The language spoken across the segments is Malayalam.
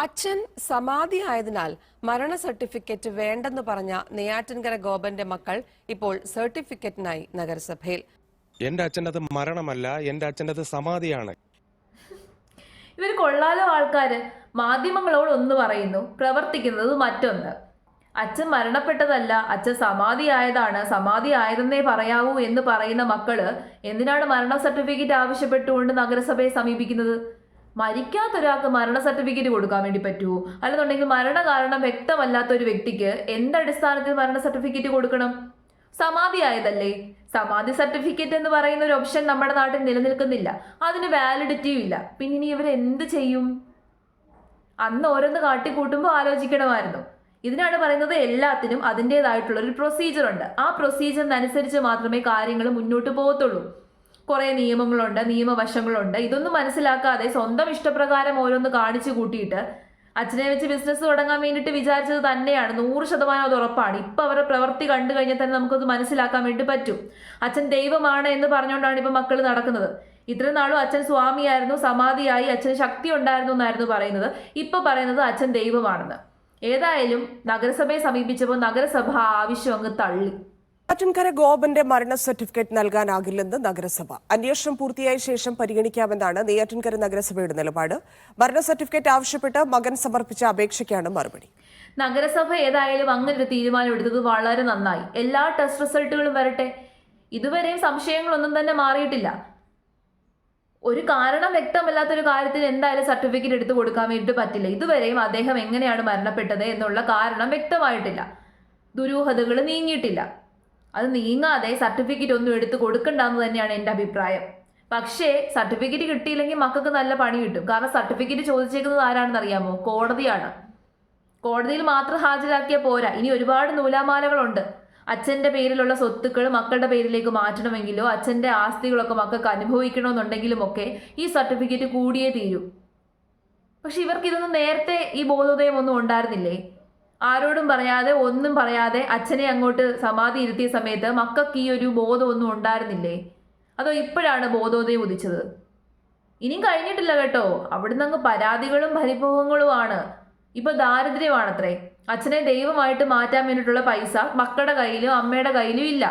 അച്ഛൻ സമാധിയായതിനാൽ മരണ സർട്ടിഫിക്കറ്റ് വേണ്ടെന്ന് പറഞ്ഞ നെയ്യാറ്റിൻകര ഗോപന്റെ മക്കൾ ഇപ്പോൾ സർട്ടിഫിക്കറ്റിനായി നഗരസഭയിൽ. എന്റെ അച്ഛനത് മരണമല്ല, എന്റെ അച്ഛനത് സമാധിയാണ്. ഇവർ കൊള്ളാലോ ആൾക്കാര്. മാധ്യമങ്ങളോട് ഒന്ന് പറയുന്നു, പ്രവർത്തിക്കുന്നത് മറ്റൊന്ന്. അച്ഛൻ മരണപ്പെട്ടതല്ല, അച്ഛൻ സമാധിയായതാണ്, സമാധി ആയതെന്നേ പറയാവൂ എന്ന് പറയുന്ന മക്കള് എന്തിനാണ് മരണ സർട്ടിഫിക്കറ്റ് ആവശ്യപ്പെട്ടുകൊണ്ട് നഗരസഭയെ സമീപിക്കുന്നത്? മരിക്കാത്തൊരാൾക്ക് മരണ സർട്ടിഫിക്കറ്റ് കൊടുക്കാൻ വേണ്ടി പറ്റുമോ? അല്ലെന്നുണ്ടെങ്കിൽ മരണകാരണം വ്യക്തമല്ലാത്ത ഒരു വ്യക്തിക്ക് എന്തടിസ്ഥാനത്തിൽ മരണ സർട്ടിഫിക്കറ്റ് കൊടുക്കണം? സമാധി ആയതല്ലേ. സമാധി സർട്ടിഫിക്കറ്റ് എന്ന് പറയുന്ന ഒരു ഓപ്ഷൻ നമ്മുടെ നാട്ടിൽ നിലനിൽക്കുന്നില്ല, അതിന് വാലിഡിറ്റിയും ഇല്ല. പിന്നെ ഇനി ഇവരെന്ത് ചെയ്യും? അന്ന് ഓരോന്ന് കാട്ടിക്കൂട്ടുമ്പോൾ ആലോചിക്കണമായിരുന്നു. ഇതിനാണ് പറയുന്നത് എല്ലാത്തിനും അതിൻ്റെതായിട്ടുള്ള ഒരു പ്രൊസീജിയർ ഉണ്ട്. ആ പ്രൊസീജിയറിനനുസരിച്ച് മാത്രമേ കാര്യങ്ങൾ മുന്നോട്ട് പോകത്തുള്ളൂ. കുറേ നിയമങ്ങളുണ്ട്, നിയമവശങ്ങളുണ്ട്. ഇതൊന്നും മനസ്സിലാക്കാതെ സ്വന്തം ഇഷ്ടപ്രകാരം ഓരോന്ന് കാണിച്ചു കൂട്ടിയിട്ട് അച്ഛനെ വെച്ച് ബിസിനസ് തുടങ്ങാൻ വേണ്ടിയിട്ട് വിചാരിച്ചത് തന്നെയാണ്. 100% അത് ഉറപ്പാണ്. ഇപ്പം അവരുടെ പ്രവൃത്തി കണ്ടു കഴിഞ്ഞാൽ തന്നെ നമുക്കത് മനസ്സിലാക്കാൻ വേണ്ടി പറ്റും. അച്ഛൻ ദൈവമാണ് എന്ന് പറഞ്ഞുകൊണ്ടാണ് ഇപ്പം മക്കൾ നടക്കുന്നത്. ഇത്രയും നാളും അച്ഛൻ സ്വാമിയായിരുന്നു, സമാധിയായി, അച്ഛന് ശക്തി ഉണ്ടായിരുന്നു എന്നായിരുന്നു പറയുന്നത്. ഇപ്പം പറയുന്നത് അച്ഛൻ ദൈവമാണെന്ന്. ഏതായാലും നഗരസഭയെ സമീപിച്ചപ്പോൾ നഗരസഭ ആവശ്യം അങ്ങ് തള്ളി. നെയ്യാറ്റിൻകര ഗോപന്റെ മരണ സർട്ടിഫിക്കറ്റ് നൽകാനാകില്ലെന്ന് നഗരസഭ. അന്വേഷണം പൂർത്തിയായ ശേഷം പരിഗണിക്കാമെന്നാണ് നെയ്യാറ്റിൻകര നഗരസഭയുടെ നിലപാട്. മരണ സർട്ടിഫിക്കറ്റ് ആവശ്യപ്പെട്ട് മകൻ സമർപ്പിച്ച അപേക്ഷയ്ക്കാണ് മറുപടി. നഗരസഭ ഏതായാലും അങ്ങനെ ഒരു തീരുമാനം എടുത്തത് വളരെ നന്നായി. എല്ലാ ടെസ്റ്റ് റിസൾട്ടുകളും വരട്ടെ. ഇതുവരെയും സംശയങ്ങളൊന്നും തന്നെ മാറിയിട്ടില്ല. ഒരു കാരണം വ്യക്തമല്ലാത്തൊരു കാര്യത്തിന് എന്തായാലും സർട്ടിഫിക്കറ്റ് എടുത്തു കൊടുക്കാൻ വേണ്ടി പറ്റില്ല. ഇതുവരെയും അദ്ദേഹം എങ്ങനെയാണ് മരണപ്പെട്ടത് എന്നുള്ള കാരണം വ്യക്തമായിട്ടില്ല. ദുരൂഹതകൾ നീങ്ങിയിട്ടില്ല. അത് നീങ്ങാതെ സർട്ടിഫിക്കറ്റ് ഒന്നും എടുത്ത് കൊടുക്കണ്ടെന്ന് തന്നെയാണ് എൻ്റെ അഭിപ്രായം. പക്ഷേ സർട്ടിഫിക്കറ്റ് കിട്ടിയില്ലെങ്കിൽ മക്കൾക്ക് നല്ല പണി കിട്ടും. കാരണം സർട്ടിഫിക്കറ്റ് ചോദിച്ചേക്കുന്നത് ആരാണെന്ന് അറിയാമോ? കോടതിയാണ്. കോടതിയിൽ മാത്രം ഹാജരാക്കിയാൽ പോരാ, ഇനി ഒരുപാട് നൂലാമാലകളുണ്ട്. അച്ഛൻ്റെ പേരിലുള്ള സ്വത്തുക്കൾ മക്കളുടെ പേരിലേക്ക് മാറ്റണമെങ്കിലോ അച്ഛൻ്റെ ആസ്തികളൊക്കെ മക്കൾക്ക് അനുഭവിക്കണമെന്നുണ്ടെങ്കിലും ഒക്കെ ഈ സർട്ടിഫിക്കറ്റ് കൂടിയേ തീരൂ. പക്ഷെ ഇവർക്ക് ഇതൊന്നും നേരത്തെ ഈ ബോധോദയം ഒന്നും ഉണ്ടായിരുന്നില്ലേ? ആരോടും പറയാതെ ഒന്നും പറയാതെ അച്ഛനെ അങ്ങോട്ട് സമാധി ഇരുത്തിയ സമയത്ത് മക്കൾക്ക് ഈ ഒരു ബോധമൊന്നും ഉണ്ടായിരുന്നില്ലേ? അതോ ഇപ്പോഴാണ് ബോധോദയം ഉദിച്ചത്? ഇനിയും കഴിഞ്ഞിട്ടില്ല കേട്ടോ. അവിടുന്ന് അങ്ങ് പരാതികളും പരിഭവങ്ങളുമാണ്. ഇപ്പൊ ദാരിദ്ര്യമാണത്രേ. അച്ഛനെ ദൈവമായിട്ട് മാറ്റാൻ വേണ്ടിയിട്ടുള്ള പൈസ മക്കളുടെ കയ്യിലും അമ്മയുടെ കയ്യിലും ഇല്ല.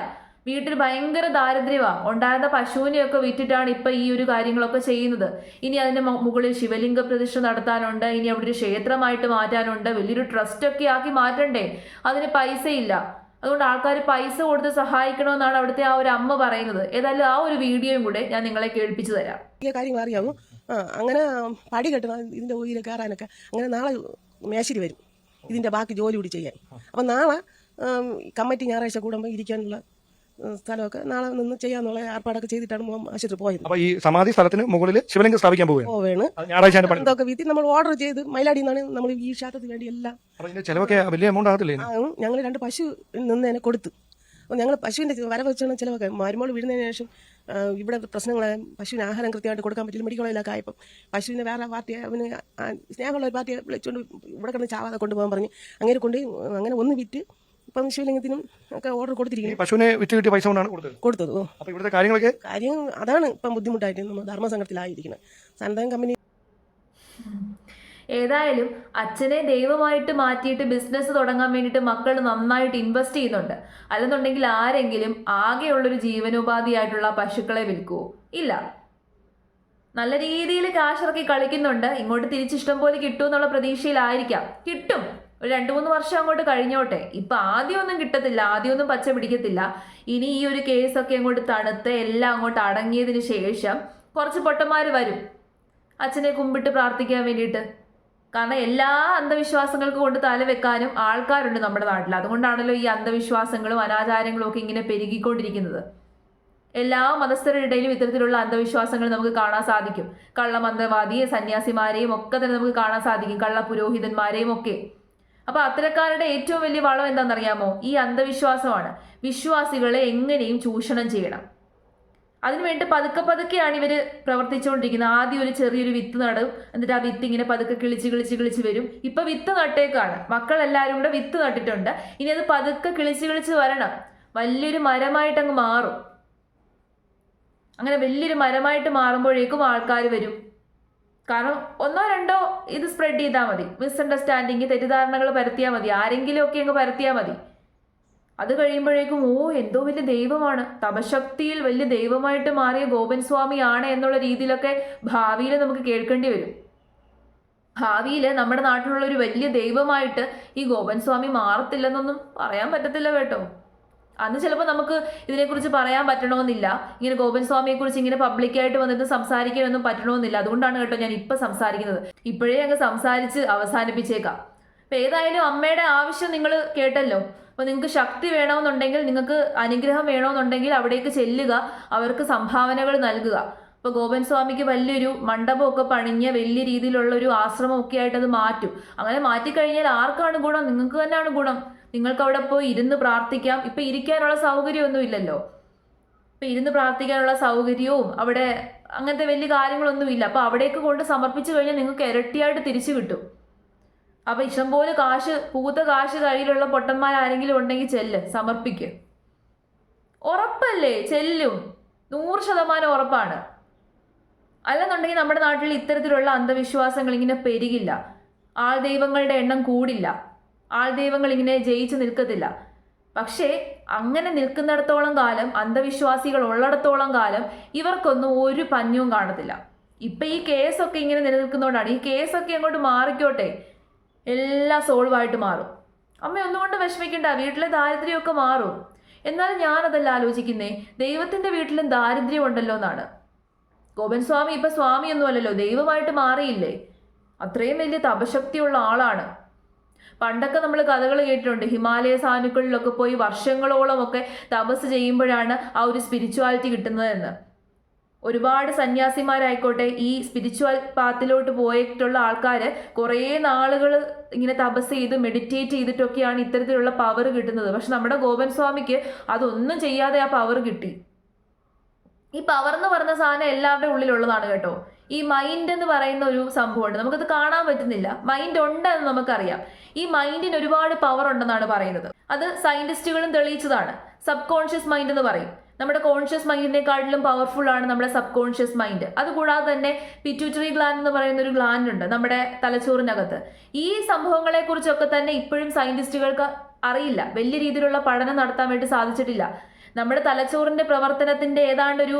വീട്ടിൽ ഭയങ്കര ദാരിദ്ര്യമാണ്. ഉണ്ടായിരുന്ന പശുവിനെയൊക്കെ വിറ്റിട്ടാണ് ഇപ്പൊ ഈ ഒരു കാര്യങ്ങളൊക്കെ ചെയ്യുന്നത്. ഇനി അതിന്റെ മുകളിൽ ശിവലിംഗ പ്രതിഷ്ഠ നടത്താനുണ്ട്, ഇനി അവിടെ ഒരു ക്ഷേത്രമായിട്ട് മാറ്റാനുണ്ട്, വലിയൊരു ട്രസ്റ്റ് ഒക്കെ ആക്കി മാറ്റണ്ടേ? അതിന് പൈസ ഇല്ല. അതുകൊണ്ട് ആൾക്കാർ പൈസ കൊടുത്ത് സഹായിക്കണമെന്നാണ് അവിടുത്തെ ആ ഒരു അമ്മ പറയുന്നത്. ഏതായാലും ആ ഒരു വീഡിയോയും കൂടെ ഞാൻ നിങ്ങളെ കേൾപ്പിച്ചു തരാം. കാര്യങ്ങൾ അറിയാമോ? അങ്ങനെ പടി കെട്ടണം ഇതിന്റെ ഉയരെ കയറാനൊക്കെ. അങ്ങനെ നാളെ മേശരി വരും ഇതിന്റെ ബാക്കി ജോലി കൂടി ചെയ്യാൻ. അപ്പം നാളെ കമ്മിറ്റി ഞായറാഴ്ച കൂടുമ്പോൾ ഇരിക്കാനുള്ള സ്ഥലമൊക്കെ നാളെ നിന്ന് ചെയ്യാന്നുള്ള ഏർപ്പാടൊക്കെ ചെയ്തിട്ടാണ് ആശുപത്രി പോയത്. അപ്പൊ ഈ സമാധി സ്ഥലത്തിന് മുകളിൽ ശിവലിംഗം സ്ഥാപിക്കാൻ പോവുകയാണ്. അതൊക്കെ വീട്ടിൽ നമ്മൾ ഓർഡർ ചെയ്ത് മയിലാടി നിന്നാണ് നമ്മൾ ഈ ക്ഷേത്രത്തിന് വേണ്ടി എല്ലാം. ചിലവൊക്കെ വലിയ എമൗണ്ട് ആകത്തില്ലേ? ഞങ്ങൾ 2 പശു നിന്നതിനെ കൊടുത്ത്. അപ്പോൾ ഞങ്ങൾ പശുവിന്റെ വരവ് വെച്ചാണ് ചിലവൊക്കെ. മരുമോൾ വീഴുന്നതിന് ശേഷം ഇവിടെ പ്രശ്നങ്ങളായ പശുവിന് ആഹാരം കൃത്യമായിട്ട് കൊടുക്കാൻ പറ്റില്ല. മെഡിക്കൽ കോളേജിലൊക്കെ ആയപ്പോൾ പശുവിനെ വേറെ പാർട്ടിയെ അവന് സ്നേഹമുള്ള ഒരു പാർട്ടിയെ വിളിച്ചുകൊണ്ട് ഇവിടെ കിടന്ന് ചാവാതെ കൊണ്ടുപോകാൻ പറഞ്ഞ് അങ്ങനെ കൊണ്ട് അങ്ങനെ ഒന്ന് വിറ്റ് ഇപ്പം ശിവലിംഗത്തിനും ഒക്കെ ഓർഡർ കൊടുത്തിരിക്കുന്നു. പശുവിനെ വിറ്റ് കിട്ടിയ പൈസ കൊണ്ടാണ് കൊടുത്തത്. അപ്പോൾ ഇവിടുത്തെ കാര്യങ്ങളൊക്കെ കാര്യം അതാണ് ഇപ്പം ബുദ്ധിമുട്ടായിട്ട് നമ്മൾ ധർമ്മസംഘത്തിലായിരിക്കുന്നത്. സന്തകം കമ്പനി ഏതായാലും അച്ഛനെ ദൈവമായിട്ട് മാറ്റിയിട്ട് ബിസിനസ് തുടങ്ങാൻ വേണ്ടിയിട്ട് മക്കൾ നന്നായിട്ട് ഇൻവെസ്റ്റ് ചെയ്യുന്നുണ്ട്. അല്ലെന്നുണ്ടെങ്കിൽ ആരെങ്കിലും ആകെയുള്ളൊരു ജീവനോപാധിയായിട്ടുള്ള പശുക്കളെ വിൽക്കുവോ? ഇല്ല. നല്ല രീതിയിൽ കാശിറക്കി കളിക്കുന്നുണ്ട്. ഇങ്ങോട്ട് തിരിച്ചിഷ്ടം പോലെ കിട്ടുമെന്നുള്ള പ്രതീക്ഷയിലായിരിക്കാം. കിട്ടും. ഒരു 2-3 വർഷം അങ്ങോട്ട് കഴിഞ്ഞോട്ടെ. ഇപ്പൊ ആദ്യമൊന്നും കിട്ടത്തില്ല, ആദ്യമൊന്നും പച്ച പിടിക്കത്തില്ല. ഇനി ഈ ഒരു കേസൊക്കെ അങ്ങോട്ട് തണുത്ത് എല്ലാം അങ്ങോട്ട് അടങ്ങിയതിന് ശേഷം കുറച്ച് പൊട്ടന്മാർ വരും അച്ഛനെ കുമ്പിട്ട് പ്രാർത്ഥിക്കാൻ വേണ്ടിയിട്ട്. കാരണം എല്ലാ അന്ധവിശ്വാസങ്ങൾക്കും കൊണ്ട് തലവെക്കാനും ആൾക്കാരുണ്ട് നമ്മുടെ നാട്ടിൽ. അതുകൊണ്ടാണല്ലോ ഈ അന്ധവിശ്വാസങ്ങളും അനാചാരങ്ങളും ഒക്കെ ഇങ്ങനെ പെരുകിക്കൊണ്ടിരിക്കുന്നത്. എല്ലാ മതസ്ഥരുടെ ഇടയിലും ഇത്തരത്തിലുള്ള അന്ധവിശ്വാസങ്ങൾ നമുക്ക് കാണാൻ സാധിക്കും. കള്ളമന്ത്രവാദിയും സന്യാസിമാരെയും ഒക്കെ തന്നെ നമുക്ക് കാണാൻ സാധിക്കും, കള്ള പുരോഹിതന്മാരെയും ഒക്കെ. അപ്പൊ അത്തരക്കാരുടെ ഏറ്റവും വലിയ വളം എന്താണെന്നറിയാമോ? ഈ അന്ധവിശ്വാസമാണ്. വിശ്വാസികളെ എങ്ങനെയും ചൂഷണം ചെയ്യണം. അതിനുവേണ്ടി പതുക്കെ പതുക്കെയാണ് ഇവര് പ്രവർത്തിച്ചുകൊണ്ടിരിക്കുന്നത്. ആദ്യം ഒരു ചെറിയൊരു വിത്ത് നടും, എന്നിട്ട് ആ വിത്ത് ഇങ്ങനെ പതുക്കെ കിളിച്ച് വരും. ഇപ്പൊ വിത്ത് നട്ടേക്കാണ്. മക്കൾ എല്ലാവരും കൂടെ വിത്ത് നട്ടിട്ടുണ്ട്. ഇനി അത് പതുക്കെ കിളിച്ച് വരണം. വലിയൊരു മരമായിട്ട് അങ്ങ് മാറും. അങ്ങനെ വലിയൊരു മരമായിട്ട് മാറുമ്പോഴേക്കും ആൾക്കാർ വരും. കാരണം ഒന്നോ രണ്ടോ ഇത് സ്പ്രെഡ് ചെയ്താൽ മതി, മിസ്അണ്ടർസ്റ്റാൻഡിങ്, തെറ്റിദ്ധാരണകൾ പരത്തിയാൽ മതി, ആരെങ്കിലും ഒക്കെ അങ്ങ് പരത്തിയാൽ മതി. അത് കഴിയുമ്പോഴേക്കും എന്തോ വലിയ ദൈവമാണ്, തപശക്തിയിൽ വലിയ ദൈവമായിട്ട് മാറിയ ഗോപൻ സ്വാമിയാണ് എന്നുള്ള രീതിയിലൊക്കെ ഭാവിയിൽ നമുക്ക് കേൾക്കേണ്ടി വരും. ഭാവിയിൽ നമ്മുടെ നാട്ടിലുള്ള ഒരു വലിയ ദൈവമായിട്ട് ഈ ഗോപൻ സ്വാമി മാറത്തില്ലെന്നൊന്നും പറയാൻ പറ്റത്തില്ല കേട്ടോ. അന്ന് ചിലപ്പോൾ നമുക്ക് ഇതിനെക്കുറിച്ച് പറയാൻ പറ്റണമെന്നില്ല, ഇങ്ങനെ ഗോപൻ സ്വാമിയെക്കുറിച്ച് ഇങ്ങനെ പബ്ലിക്കായിട്ട് വന്നിട്ട് സംസാരിക്കാനൊന്നും പറ്റണമെന്നില്ല. അതുകൊണ്ടാണ് കേട്ടോ ഞാൻ ഇപ്പം സംസാരിക്കുന്നത്. ഇപ്പോഴേ അങ്ങ് സംസാരിച്ച് അവസാനിപ്പിച്ചേക്കാം. അപ്പം ഏതായാലും അമ്മയുടെ ആവശ്യം നിങ്ങൾ കേട്ടല്ലോ. അപ്പോൾ നിങ്ങൾക്ക് ശക്തി വേണമെന്നുണ്ടെങ്കിൽ, നിങ്ങൾക്ക് അനുഗ്രഹം വേണമെന്നുണ്ടെങ്കിൽ അവിടേക്ക് ചെല്ലുക, അവർക്ക് സംഭാവനകൾ നൽകുക. ഇപ്പോൾ ഗോപൻ സ്വാമിക്ക് വലിയൊരു മണ്ഡപമൊക്കെ പണിഞ്ഞ് വലിയ രീതിയിലുള്ള ഒരു ആശ്രമമൊക്കെ ആയിട്ട് അത് മാറ്റും. അങ്ങനെ മാറ്റിക്കഴിഞ്ഞാൽ ആർക്കാണ് ഗുണം? നിങ്ങൾക്ക് തന്നെയാണ് ഗുണം. നിങ്ങൾക്ക് അവിടെ പോയി ഇരുന്ന് പ്രാർത്ഥിക്കാം. ഇപ്പം ഇരിക്കാനുള്ള സൗകര്യമൊന്നും ഇല്ലല്ലോ. ഇപ്പം ഇരുന്ന് പ്രാർത്ഥിക്കാനുള്ള സൗകര്യവും അവിടെ അങ്ങനത്തെ വലിയ കാര്യങ്ങളൊന്നും ഇല്ല. അപ്പോൾ അവിടേക്ക് കൊണ്ട് സമർപ്പിച്ചു കഴിഞ്ഞാൽ നിങ്ങൾക്ക് ഇരട്ടിയായിട്ട് തിരിച്ചു കിട്ടും. അപ്പം ഇഷ്ടംപോലെ കാശ്, പൂത്ത കാശ് കയ്യിലുള്ള പൊട്ടന്മാരാരെങ്കിലും ഉണ്ടെങ്കിൽ ചെല്ല്, സമർപ്പിക്ക്. ഉറപ്പല്ലേ? ചെല്ലും, 100% ഉറപ്പാണ്. അല്ലെന്നുണ്ടെങ്കിൽ നമ്മുടെ നാട്ടിൽ ഇത്തരത്തിലുള്ള അന്ധവിശ്വാസങ്ങൾ ഇങ്ങനെ പെരുകില്ല, ആൾ ദൈവങ്ങളുടെ എണ്ണം കൂടില്ല, ആൾ ദൈവങ്ങൾ ഇങ്ങനെ ജയിച്ചു നിൽക്കത്തില്ല. പക്ഷേ അങ്ങനെ നിൽക്കുന്നിടത്തോളം കാലം, അന്ധവിശ്വാസികൾ ഉള്ളിടത്തോളം കാലം ഇവർക്കൊന്നും ഒരു പഞ്ഞവും കാണത്തില്ല. ഇപ്പം ഈ കേസൊക്കെ ഇങ്ങനെ നിലനിൽക്കുന്നതുകൊണ്ടാണ്. ഈ കേസൊക്കെ അങ്ങോട്ട് മാറിക്കോട്ടെ, എല്ലാം സോൾവായിട്ട് മാറും. അമ്മ ഒന്നുകൊണ്ട് വിഷമിക്കണ്ട, വീട്ടിലെ ദാരിദ്ര്യമൊക്കെ മാറും. എന്നാലും ഞാനതല്ല ആലോചിക്കുന്നേ, ദൈവത്തിൻ്റെ വീട്ടിലും ദാരിദ്ര്യം ഉണ്ടല്ലോ എന്നാണ്. ഗോപൻ സ്വാമി ഇപ്പം സ്വാമിയൊന്നും അല്ലല്ലോ, ദൈവമായിട്ട് മാറിയില്ലേ? അത്രയും വലിയ തപശക്തിയുള്ള ആളാണ്. പണ്ടൊക്കെ നമ്മൾ കഥകൾ കേട്ടിട്ടുണ്ട്, ഹിമാലയ സാനുക്കളിലൊക്കെ പോയി വർഷങ്ങളോളം ഒക്കെ തപസ് ചെയ്യുമ്പോഴാണ് ആ ഒരു സ്പിരിച്വാലിറ്റി കിട്ടുന്നതെന്ന്. ഒരുപാട് സന്യാസിമാരായിക്കോട്ടെ, ഈ സ്പിരിച്വൽ പാത്തിലോട്ട് പോയിട്ടുള്ള ആൾക്കാർ കുറേ നാളുകൾ ഇങ്ങനെ തപസ് ചെയ്ത് മെഡിറ്റേറ്റ് ചെയ്തിട്ടൊക്കെയാണ് ഇത്തരത്തിലുള്ള പവർ കിട്ടുന്നത്. പക്ഷെ നമ്മുടെ ഗോപൻ സ്വാമിക്ക് അതൊന്നും ചെയ്യാതെ ആ പവർ കിട്ടി. ഈ പവർ എന്ന് പറഞ്ഞ സാധനം എല്ലാവരുടെ ഉള്ളിലുള്ളതാണ് കേട്ടോ. ഈ മൈൻഡ് എന്ന് പറയുന്ന ഒരു സംഭവമുണ്ട്, നമുക്കത് കാണാൻ പറ്റുന്നില്ല. മൈൻഡ് ഉണ്ടെന്ന് നമുക്കറിയാം. ഈ മൈൻഡിന് ഒരുപാട് പവർ ഉണ്ടെന്നാണ് പറയുന്നത്. അത് സയന്റിസ്റ്റുകളും തെളിയിച്ചതാണ്. സബ് കോൺഷ്യസ് മൈൻഡ് എന്ന് പറയും. നമ്മുടെ കോൺഷ്യസ് മൈൻഡിനെക്കാട്ടിലും പവർഫുൾ ആണ് നമ്മുടെ സബ് കോൺഷ്യസ് മൈൻഡ്. അതുകൂടാതെ തന്നെ പിറ്റ്യൂട്ടറി ഗ്ലാൻഡ് എന്ന് പറയുന്ന ഒരു ഗ്ലാൻഡ് ഉണ്ട് നമ്മുടെ തലച്ചോറിനകത്ത്. ഈ സംഭവങ്ങളെക്കുറിച്ചൊക്കെ തന്നെ ഇപ്പോഴും സയന്റിസ്റ്റുകൾക്ക് അറിയില്ല, വലിയ രീതിയിലുള്ള പഠനം നടത്താൻ വേണ്ടി സാധിച്ചിട്ടില്ല. നമ്മുടെ തലച്ചോറിന്റെ പ്രവർത്തനത്തിന്റെ ഏതാണ്ട് ഒരു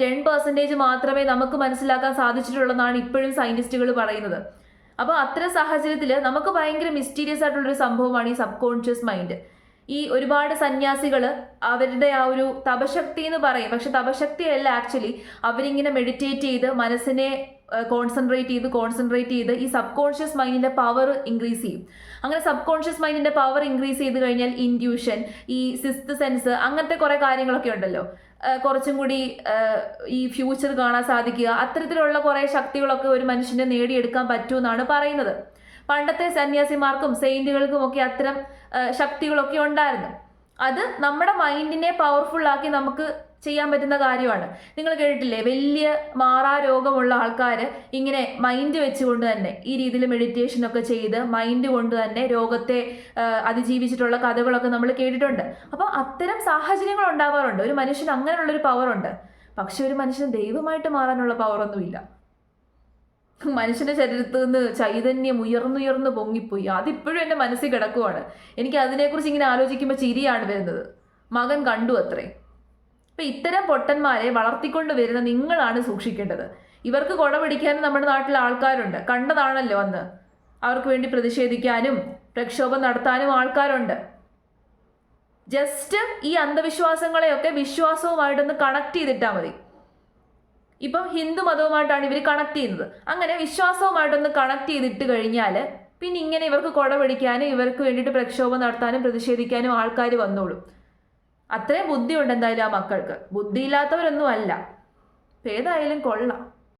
10% മാത്രമേ നമുക്ക് മനസ്സിലാക്കാൻ സാധിച്ചിട്ടുള്ളതാണ് ഇപ്പോഴും സയന്റിസ്റ്റുകൾ പറയുന്നത്. അപ്പോൾ അത്തരം സാഹചര്യത്തിൽ നമുക്ക് ഭയങ്കര മിസ്റ്റീരിയസ് ആയിട്ടുള്ളൊരു സംഭവമാണ് ഈ സബ് കോൺഷ്യസ് മൈൻഡ്. ഈ ഒരുപാട് സന്യാസികൾ അവരുടെ ആ ഒരു തപശക്തി എന്ന് പറയും, പക്ഷെ തപശക്തിയല്ല ആക്ച്വലി. അവരിങ്ങനെ മെഡിറ്റേറ്റ് ചെയ്ത് മനസ്സിനെ കോൺസെൻട്രേറ്റ് ചെയ്ത് ഈ സബ് കോൺഷ്യസ് മൈൻഡിന്റെ പവർ ഇൻക്രീസ് ചെയ്യും. അങ്ങനെ സബ് കോൺഷ്യസ് മൈൻഡിന്റെ പവർ ഇൻക്രീസ് ചെയ്ത് കഴിഞ്ഞാൽ ഇൻഡ്യൂഷൻ, ഈ സിക്സ്ത് സെൻസ്, അങ്ങനത്തെ കുറെ കാര്യങ്ങളൊക്കെ ഉണ്ടല്ലോ, കുറച്ചും കൂടി ഈ ഫ്യൂച്ചർ കാണാൻ സാധിക്കുക, അത്തരത്തിലുള്ള കുറെ ശക്തികളൊക്കെ ഒരു മനുഷ്യനെ നേടിയെടുക്കാൻ പറ്റുമെന്നാണ് പറയുന്നത്. പണ്ടത്തെ സന്യാസിമാർക്കും സെയിന്റുകൾക്കും ഒക്കെ അത്തരം ശക്തികളൊക്കെ ഉണ്ടായിരുന്നു. അത് നമ്മുടെ മൈൻഡിനെ പവർഫുൾ ആക്കി നമുക്ക് ചെയ്യാൻ പറ്റുന്ന കാര്യമാണ്. നിങ്ങൾ കേട്ടിട്ടില്ലേ, വലിയ മാറാ രോഗമുള്ള ആൾക്കാർ ഇങ്ങനെ മൈൻഡ് വെച്ചുകൊണ്ട് തന്നെ ഈ രീതിയിൽ മെഡിറ്റേഷനൊക്കെ ചെയ്ത് മൈൻഡ് കൊണ്ട് തന്നെ രോഗത്തെ അതിജീവിച്ചിട്ടുള്ള കഥകളൊക്കെ നമ്മൾ കേട്ടിട്ടുണ്ട്. അപ്പോൾ അത്തരം സാഹചര്യങ്ങൾ ഉണ്ടാവാറുണ്ട്. ഒരു മനുഷ്യന് അങ്ങനെയുള്ളൊരു പവറുണ്ട്. പക്ഷെ ഒരു മനുഷ്യന് ദൈവമായിട്ട് മാറാനുള്ള പവറൊന്നുമില്ല. മനുഷ്യന്റെ ശരീരത്തിൽ നിന്ന് ചൈതന്യം ഉയർന്നുയർന്ന് പൊങ്ങിപ്പോയി. അതിപ്പോഴും എൻ്റെ മനസ്സിൽ കിടക്കുവാണ്. എനിക്ക് അതിനെക്കുറിച്ച് ഇങ്ങനെ ആലോചിക്കുമ്പോൾ ചിരിയാണ് വരുന്നത്. മകൻ കണ്ടു അത്രേ. അപ്പം ഇത്തരം പൊട്ടന്മാരെ വളർത്തിക്കൊണ്ട് വരുന്ന നിങ്ങളാണ് സൂക്ഷിക്കേണ്ടത്. ഇവർക്ക് കൊട പിടിക്കാനും നമ്മുടെ നാട്ടിലെ ആൾക്കാരുണ്ട്, കണ്ടതാണല്ലോ അന്ന്. അവർക്ക് വേണ്ടി പ്രതിഷേധിക്കാനും പ്രക്ഷോഭം നടത്താനും ആൾക്കാരുണ്ട്. ജസ്റ്റ് ഈ അന്ധവിശ്വാസങ്ങളെയൊക്കെ വിശ്വാസവുമായിട്ടൊന്ന് കണക്ട് ചെയ്തിട്ടാൽ മതി. ഇപ്പം ഹിന്ദു മതവുമായിട്ടാണ് ഇവർ കണക്ട് ചെയ്യുന്നത്. അങ്ങനെ വിശ്വാസവുമായിട്ടൊന്ന് കണക്ട് ചെയ്തിട്ട് കഴിഞ്ഞാൽ പിന്നെ ഇങ്ങനെ ഇവർക്ക് കൊട പിടിക്കാനും ഇവർക്ക് വേണ്ടിയിട്ട് പ്രക്ഷോഭം നടത്താനും പ്രതിഷേധിക്കാനും ആൾക്കാർ വന്നോളും. അത്രയും ബുദ്ധിയുണ്ട് എന്തായാലും ആ മക്കൾക്ക്. ബുദ്ധിയില്ലാത്തവരൊന്നും അല്ല. ഏതായാലും കൊള്ളാം.